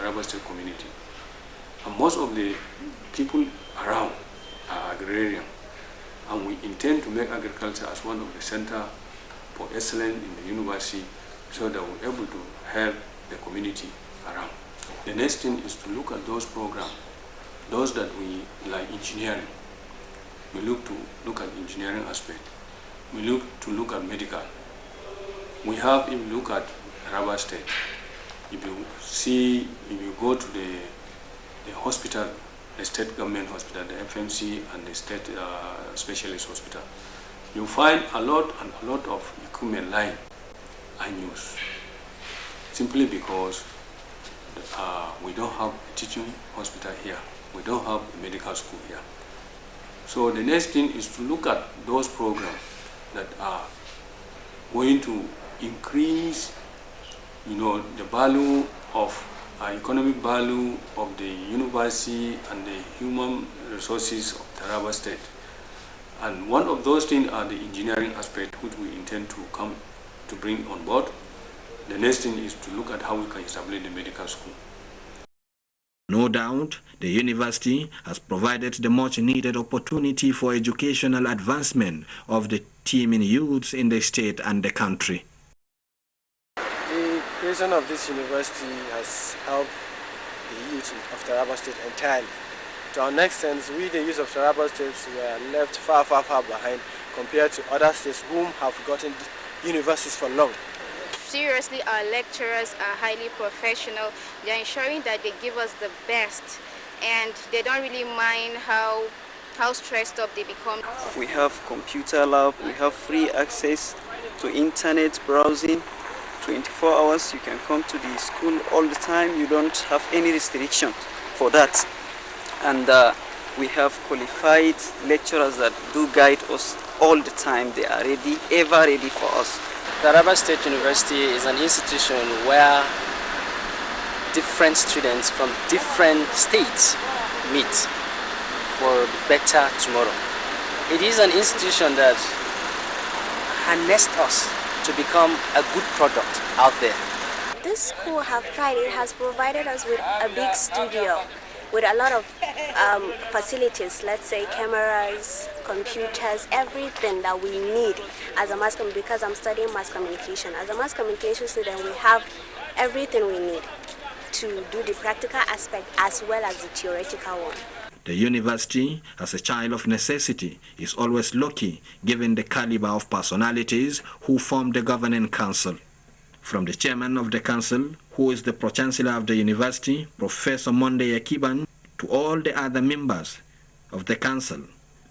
Taraba State community. And most of the people around are agrarian. And we intend to make agriculture as one of the center for excellence in the university so that we're able to help the community around. The next thing is to look at those programs, those that we like engineering. We look at engineering aspect. We look at medical. We have, if you look at Taraba State, if you go to the hospital, the state government hospital, the FMC and the state specialist hospital, you find a lot of equipment lying unused, simply because we don't have a teaching hospital here. We don't have a medical school here. So the next thing is to look at those programs that are going to increase, the value of economic value of the university and the human resources of Taraba State. And one of those things are the engineering aspect, which we intend to bring on board. The next thing is to look at how we can establish the medical school. No doubt, the university has provided the much-needed opportunity for educational advancement of the teeming youths in the state and the country. The creation of this university has helped the youth of Taraba State entirely. To an extent, we, the youth of Taraba State, were left far behind compared to other states whom have gotten universities for long. Seriously, our lecturers are highly professional. They're ensuring that they give us the best, and they don't really mind how stressed up they become. We have computer lab, we have free access to internet browsing. 24 hours, you can come to the school all the time. You don't have any restriction for that. And we have qualified lecturers that do guide us all the time. They are ready, ever ready for us. Taraba State University is an institution where different students from different states meet for better tomorrow. It is an institution that harnessed us to become a good product out there. This school it has provided us with a big studio with a lot of facilities, let's say cameras, computers, everything that we need as a mass communication, because I'm studying mass communication. As a mass communication student, we have everything we need to do the practical aspect as well as the theoretical one. The university, as a child of necessity, is always lucky given the caliber of personalities who form the governing council. From the chairman of the council, who is the pro-chancellor of the university, Professor Monday Akiban, to all the other members of the council,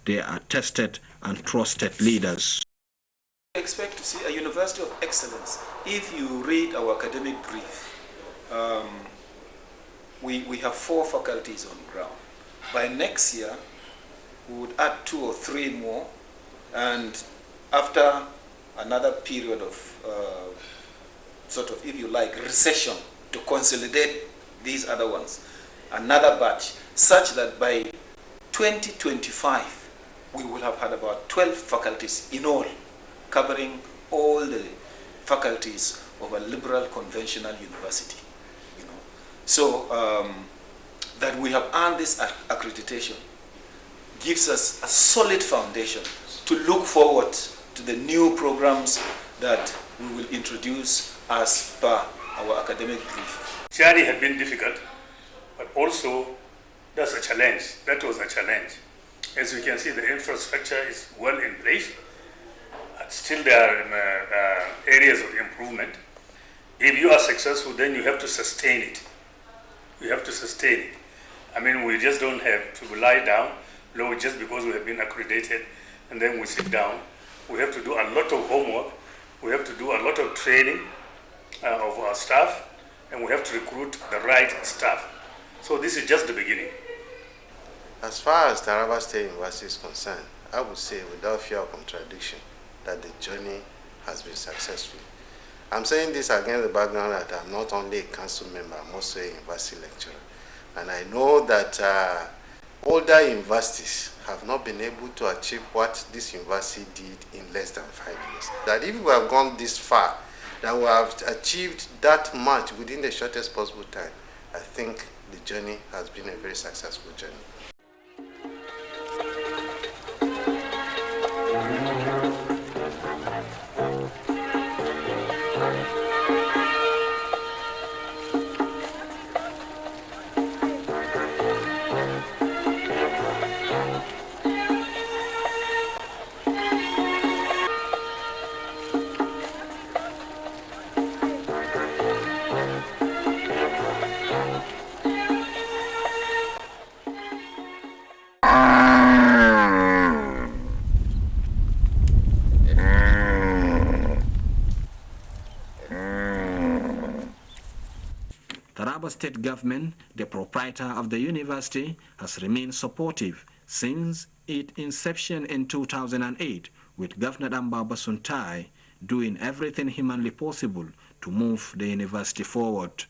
they are tested and trusted leaders. We expect to see a university of excellence. If you read our academic brief, we have 4 faculties on ground. By next year, we would add 2 or 3 more, and after another period of sort of, if you like, recession to consolidate these other ones, another batch, such that by 2025, we will have had about 12 faculties in all, covering all the faculties of a liberal conventional university. So that we have earned this accreditation gives us a solid foundation to look forward to the new programs that we will introduce as per our academic brief. Journey had been difficult, but also that's a challenge. That was a challenge. As you can see, the infrastructure is well in place. Still there are areas of improvement. If you are successful, then you have to sustain it. You have to sustain it. I mean, we just don't have to lie down low just because we have been accredited and then we sit down. We have to do a lot of homework. We have to do a lot of training of our staff, and we have to recruit the right staff. So this is just the beginning. As far as Taraba State University is concerned, I would say without fear of contradiction that the journey has been successful. I'm saying this against the background that I'm not only a council member, I'm also a university lecturer. And I know that older universities have not been able to achieve what this university did in less than 5 years. That if we have gone this far, that we have achieved that much within the shortest possible time, I think the journey has been a very successful journey. Taraba State Government, the proprietor of the university, has remained supportive since its inception in 2008, with Governor Amba Basuntai doing everything humanly possible to move the university forward.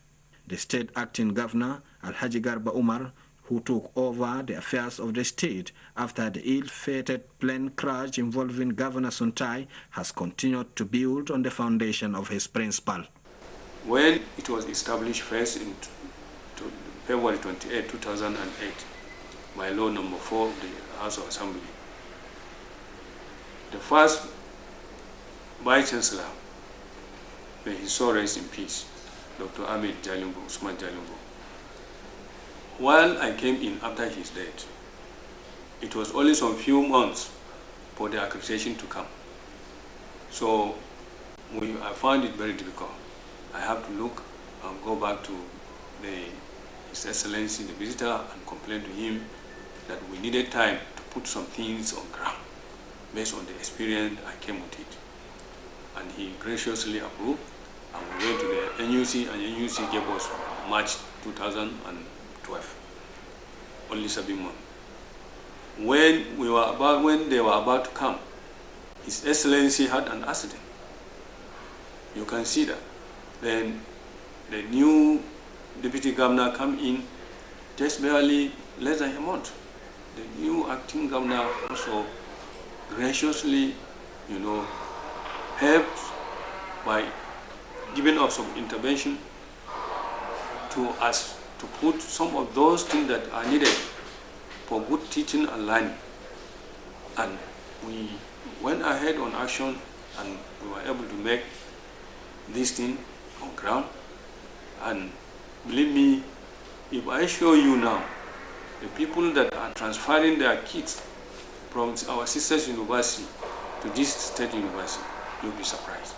The state acting governor, Alhaji Garba Umar, who took over the affairs of the state after the ill-fated plane crash involving Governor Suntai, has continued to build on the foundation of his principle. When it was established first in February 28, 2008, by law number 4 of the House of Assembly, the first Vice Chancellor, may his soul rest in peace, Dr. Ahmed Jalingo, Usman Jalingo. While I came in after his death, it was only some few months for the accreditation to come. So I found it very difficult. I have to look and go back to His Excellency, the visitor, and complain to him that we needed time to put some things on ground based on the experience I came with it. And he graciously approved, and we went to the NUC, and NUC gave us March 2012, only 7 months. When they were about to come, His Excellency had an accident. You can see that. Then the new deputy governor come in just barely less than a month. The new acting governor also graciously, helped by giving us some intervention to us to put some of those things that are needed for good teaching and learning. And we went ahead on action, and we were able to make this thing on ground. And believe me, if I show you now the people that are transferring their kids from our sisters' university to this state university, you'll be surprised.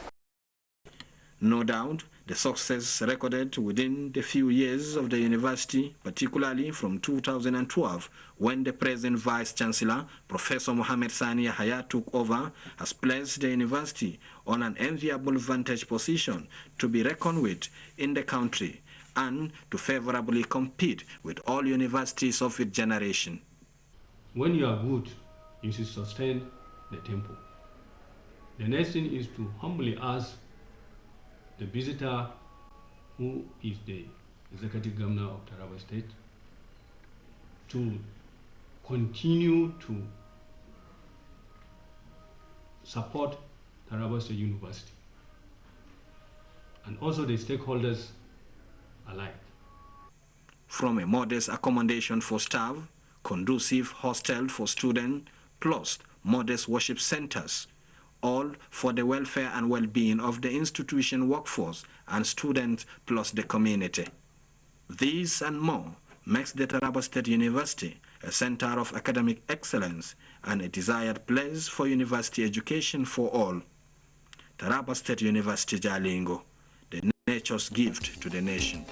No doubt, the success recorded within the few years of the university, particularly from 2012, when the present Vice-Chancellor, Professor Mohamed Sani Yahya, took over, has placed the university on an enviable vantage position to be reckoned with in the country and to favorably compete with all universities of its generation. When you are good, you should sustain the tempo. The next thing is to humbly ask the visitor, who is the executive governor of Taraba State, to continue to support Taraba State University and also the stakeholders alike. From a modest accommodation for staff, conducive hostel for students, plus modest worship centers, all for the welfare and well-being of the institution workforce and students plus the community. These and more makes the Taraba State University a center of academic excellence and a desired place for university education for all. Taraba State University Jalingo, the nature's gift to the nation.